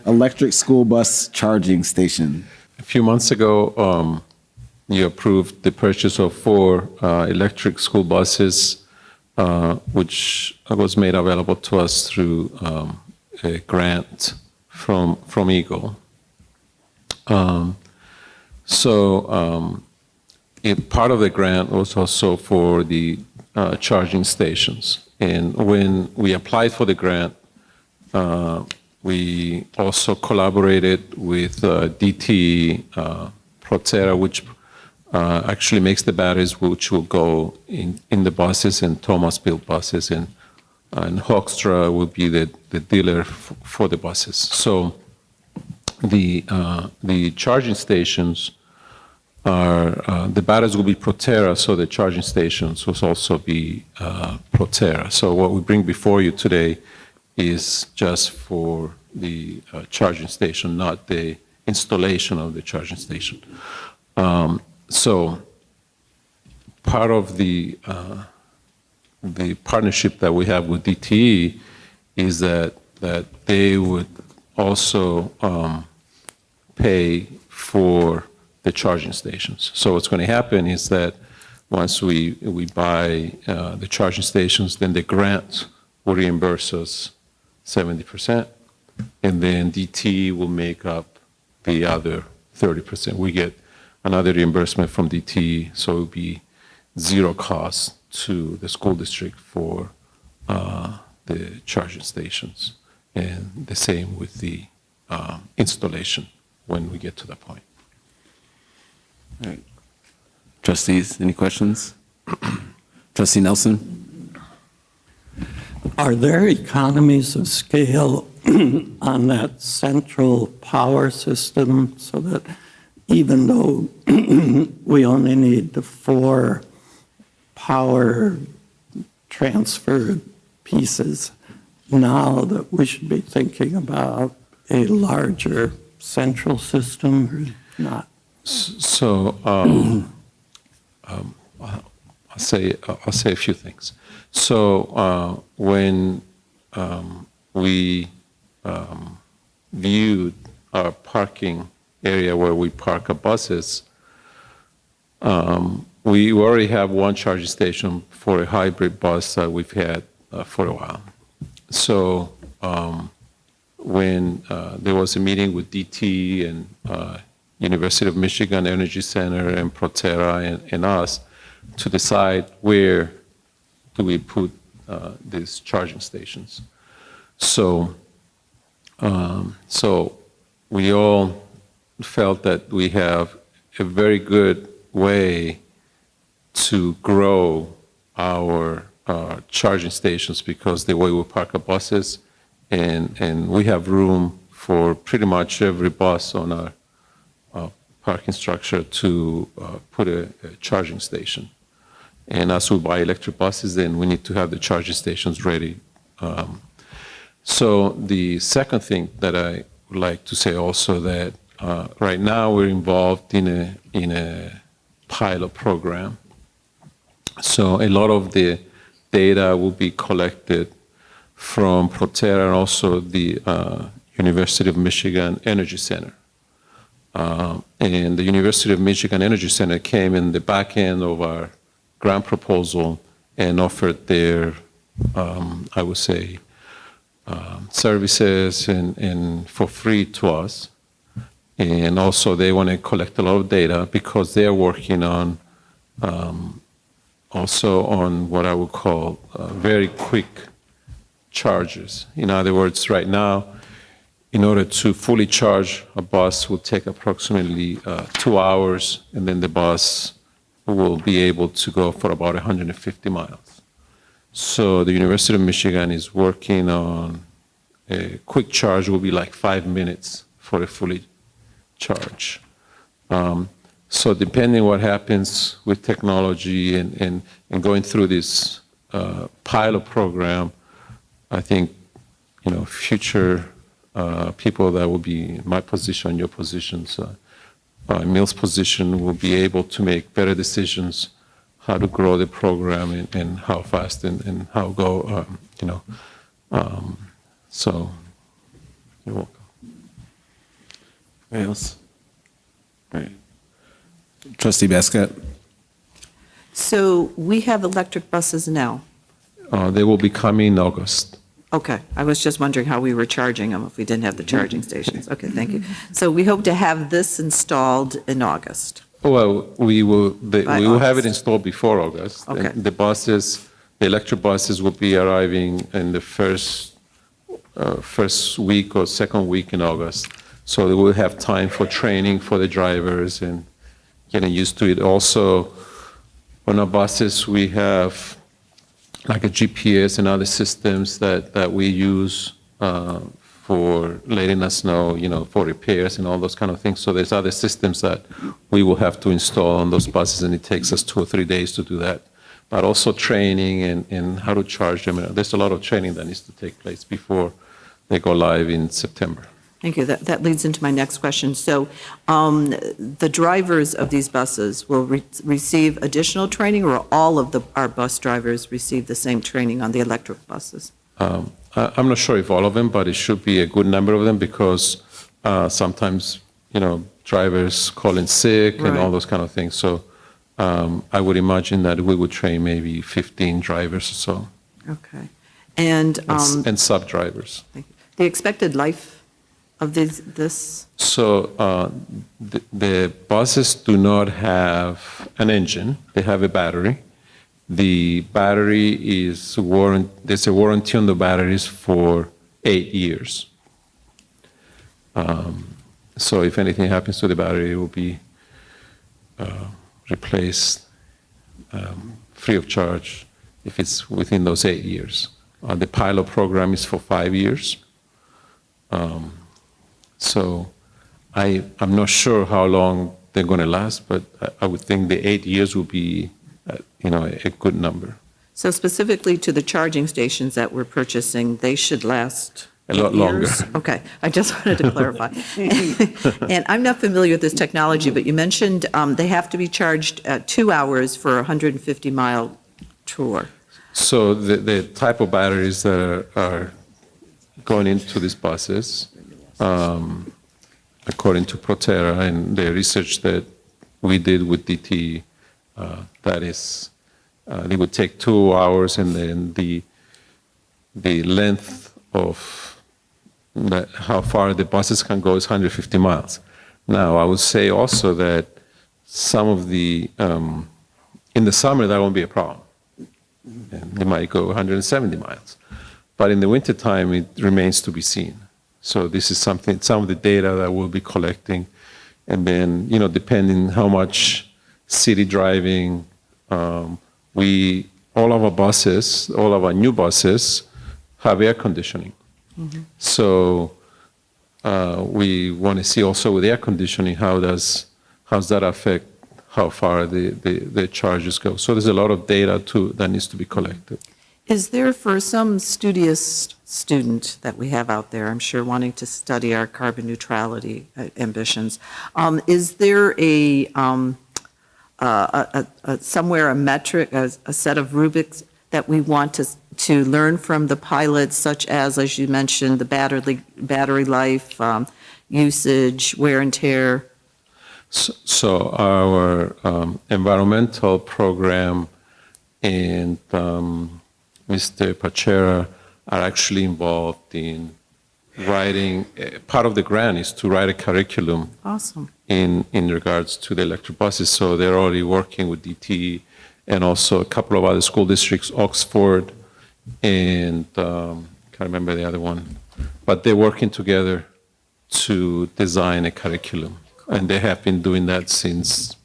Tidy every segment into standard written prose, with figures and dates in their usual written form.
electric school bus charging station. A few months ago, you approved the purchase of 4 electric school buses, which was made available to us through a grant from Eagle. Part of the grant was also for the charging stations. And when we applied for the grant, we also collaborated with DTE, Proterra, which actually makes the batteries, which will go in the buses and Thomas built buses, and Hoekstra will be the dealer for the buses. So the charging stations are, the batteries will be Proterra, so the charging stations will also be Proterra. So what we bring before you today is just for the charging station, not the installation of the charging station. So part of the partnership that we have with DTE is that they would also pay for the charging stations. So what's going to happen is that once we buy the charging stations, then the grant will reimburse us 70%, and then DTE will make up the other 30%. We get another reimbursement from DTE, so it will be zero cost to the school district for the charging stations, and the same with the installation when we get to that point. All right. Trustees, any questions? Trustee Nelson? Are there economies of scale on that central power system so that even though we only need the 4 power transfer pieces, now that we should be thinking about a larger central system or not? So I'll say a few things. So when we viewed our parking area where we park our buses, we already have one charging station for a hybrid bus that we've had for a while. So when there was a meeting with DT and University of Michigan Energy Center and Proterra and us to decide where do we put these charging stations. So we all felt that we have a very good way to grow our charging stations because the way we park our buses, and we have room for pretty much every bus on our parking structure to put a charging station. And as we buy electric buses, then we need to have the charging stations ready. So the second thing that I would like to say also that right now we're involved in a pilot program. So a lot of the data will be collected from Proterra and also the University of Michigan Energy Center. And the University of Michigan Energy Center came in the back end of our grant proposal and offered their, I would say, services and for free to us. And also they want to collect a lot of data because they're working on also on what I would call very quick charges. In other words, right now, in order to fully charge a bus will take approximately 2 hours, and then the bus will be able to go for about 150 miles. So the University of Michigan is working on a quick charge will be like 5 minutes for a fully charge. So depending what happens with technology and going through this pilot program, I think, future people that will be in my position, your positions, Emil's position will be able to make better decisions how to grow the program and how fast and how go, so you're welcome. Anybody else? All right. Trustee Baskett? So we have electric buses now. They will be coming in August. Okay, I was just wondering how we were charging them if we didn't have the charging stations. Okay, thank you. So we hope to have this installed in August. Well, we will have it August. installed before August. Okay. And the electric buses will be arriving in the first week or second week in August. So they will have time for training for the drivers and getting used to it. Also, on our buses, we have like a GPS and other systems that we use for letting us know, for repairs and all those kind of things. So there's other systems that we will have to install on those buses, and it takes us 2 or 3 days to do that. But also training and how to charge them. There's a lot of training that needs to take place before they go live in September. Thank you. That leads into my next question. So the drivers of these buses will receive additional training, or all of our bus drivers receive the same training on the electric buses? I'm not sure if all of them, but it should be a good number of them, because sometimes, drivers call in sick and all Right. those kind of things. So I would imagine that we would train maybe 15 drivers or so, Okay. And and sub-drivers. the expected life of this? So the buses do not have an engine. They have a battery. The battery is there's a warranty on the batteries for 8 years. So if anything happens to the battery, it will be replaced free of charge if it's within those 8 years. The pilot program is for 5 years. So I'm not sure how long they're going to last, but I would think the 8 years will be, a good number. So specifically to the charging stations that we're purchasing, they should last A lot 8 longer. years? Okay, I just wanted to clarify. And I'm not familiar with this technology, but you mentioned they have to be charged 2 hours for a 150-mile tour. So the type of batteries that are going into these buses, according to Proterra and the research that we did with DT, that is, they would take 2 hours, and then the length of how far the buses can go is 150 miles. Now, I would say also that some of in the summer, that won't be a problem. And they might go 170 miles. But in the wintertime, it remains to be seen. So this is some of the data that we'll be collecting. And then, depending how much city driving, all of our buses, all of our new buses have air conditioning. Mm-hmm. So we want to see also with air conditioning, how's that affect how far the charges go. So there's a lot of data too that needs to be collected. Is there, for some studious student that we have out there, I'm sure wanting to study our carbon neutrality ambitions, is there somewhere a metric, a set of rubrics that we want to learn from the pilots, such as you mentioned, the battery life, usage, wear and tear? So our environmental program and Mr. Pachera are actually involved in writing. Part of the grant is to write a curriculum. Awesome. In regards to the electric buses. So they're already working with DT and also a couple of other school districts, Oxford and can't remember the other one. But they're working together to design a curriculum. And they have been doing that since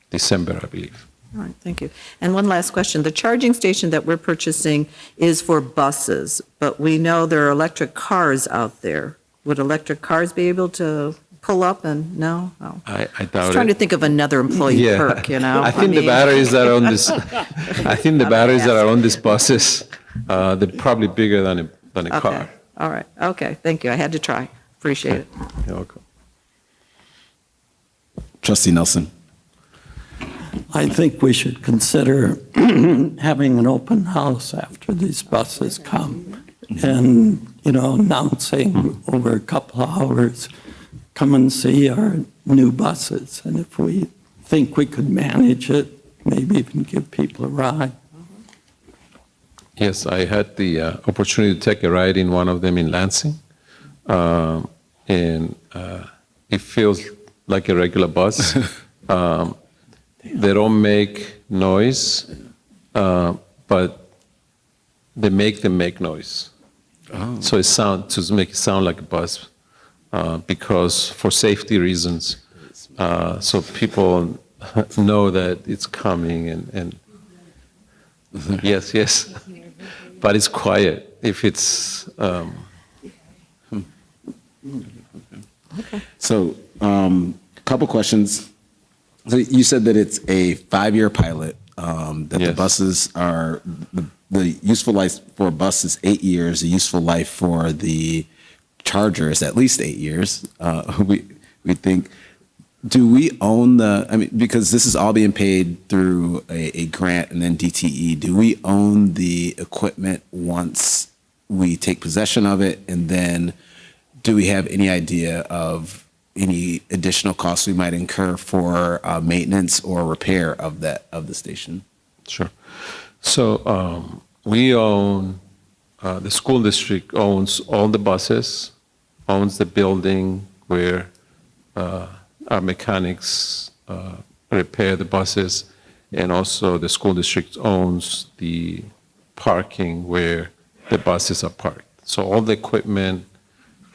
December, I believe. All right, thank you. And one last question. The charging station that we're purchasing is for buses, but we know there are electric cars out there. Would electric cars be able to pull up and, no? Oh. I I doubt was trying to it. think of another employee perk, I think the batteries that are on this. I think the batteries that are on these buses, they're probably bigger than a Okay, car. all right, okay, thank you. I had to try. Appreciate it. You're welcome. Trustee Nelson? I think we should consider having an open house after these buses come and, announcing over a couple of hours come and see our new buses. And if we think we could manage it, maybe even give people a ride. Yes, I had the opportunity to take a ride in one of them in Lansing, and it feels like a regular bus. They don't make noise, but they make them make noise. Oh. So to make it sound like a bus, because for safety reasons, so people know that it's coming and yes, but it's quiet if it's. So, couple questions. So you said that it's a 5-year pilot. That Yes. the buses are the useful life for a bus is 8 years. The useful life for the charger is at least 8 years. We think. Do we own the? I mean, because this is all being paid through a grant and then DTE. Do we own the equipment once we take possession of it, and then do we have any idea of any additional costs we might incur for maintenance or repair of the station? Sure. So we own, the school district owns all the buses, owns the building where our mechanics repair the buses, and also the school district owns the parking where the buses are parked. So all the equipment,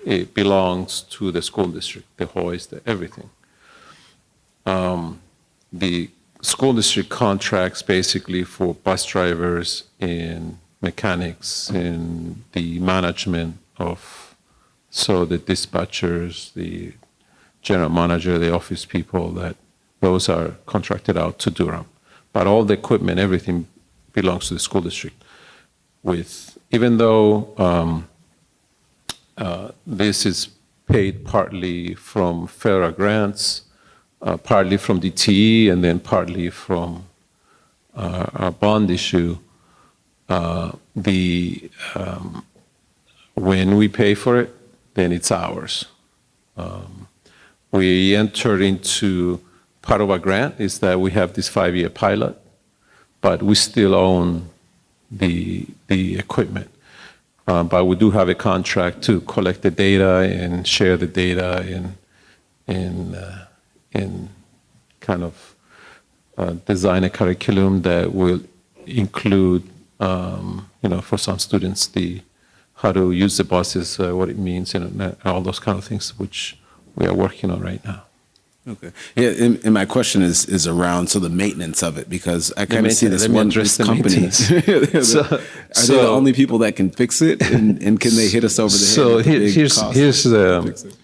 it belongs to the school district, the hoist, everything. The school district contracts basically for bus drivers and mechanics and the management of, so the dispatchers, the general manager, the office people, that those are contracted out to Durham. But all the equipment, everything belongs to the school district. Even though this is paid partly from federal grants, partly from DTE, and then partly from our bond issue. When we pay for it, then it's ours. We enter into, part of our grant is that we have this 5-year pilot, but we still own the equipment. But we do have a contract to collect the data and share the data and kind of design a curriculum that will include, for some students, how to use the buses, what it means, and all those kind of things, which we are working on right now. Okay. Yeah, and my question is around the maintenance of it, because I kind of see this Let me one address the company. maintenance. Are they the only people that can fix it, and can they hit us over the head? So with the big here's cost the to fix it?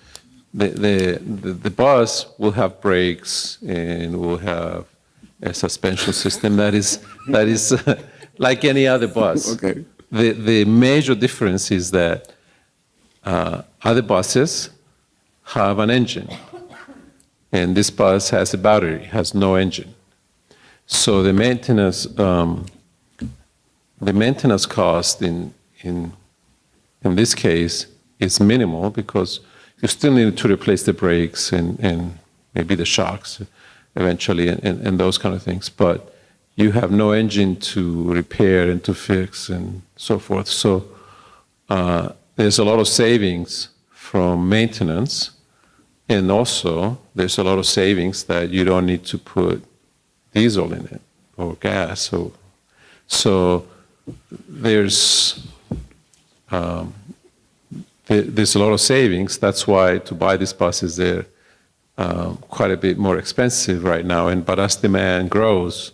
the bus will have brakes and will have a suspension system that is like any other bus. Okay. The major difference is that other buses have an engine, and this bus has a battery, has no engine. So the maintenance cost in this case is minimal, because you still need to replace the brakes and maybe the shocks eventually and those kind of things. But you have no engine to repair and to fix and so forth. So there's a lot of savings from maintenance, and also there's a lot of savings that you don't need to put diesel in it or gas. So there's a lot of savings. That's why to buy these buses, they're quite a bit more expensive right now. But as demand grows,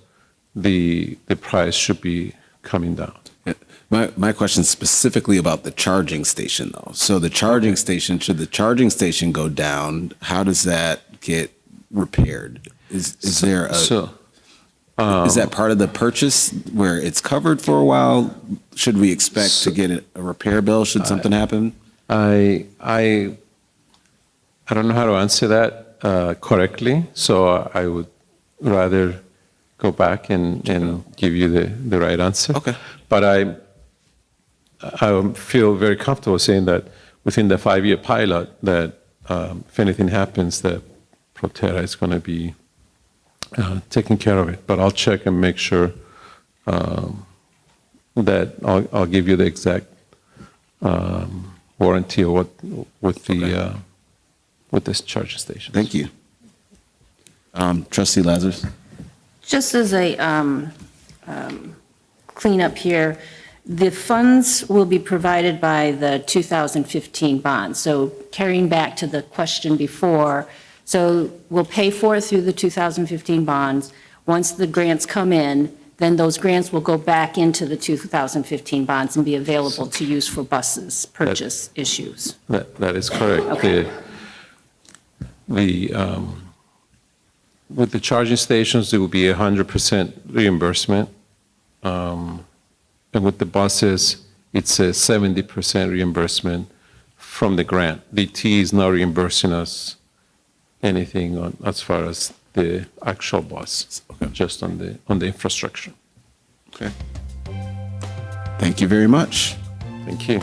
the price should be coming down. Yeah. My question is specifically about the charging station, though. So the charging station, should the charging station go down, how does that get repaired? Is there a... is that part of the purchase where it's covered for a while? Should we expect to get a repair bill should something happen? I don't know how to answer that correctly, so I would rather go back and give you the right answer. Okay. But I feel very comfortable saying that within the 5-year pilot that if anything happens, that Proterra is going to be taking care of it. But I'll check and make sure that I'll give you the exact warranty or what with this charging station. Thank you. Trustee Lazarus? Just as a cleanup here, the funds will be provided by the 2015 bonds. So carrying back to the question before, so we'll pay for it through the 2015 bonds. Once the grants come in, then those grants will go back into the 2015 bonds and be available to use for buses, purchase issues. That is correct. Okay. With the charging stations, it will be 100% reimbursement. And with the buses, it's a 70% reimbursement from the grant. DT is not reimbursing us anything as far as the actual bus, just on the infrastructure. Okay. Thank you very much. Thank you.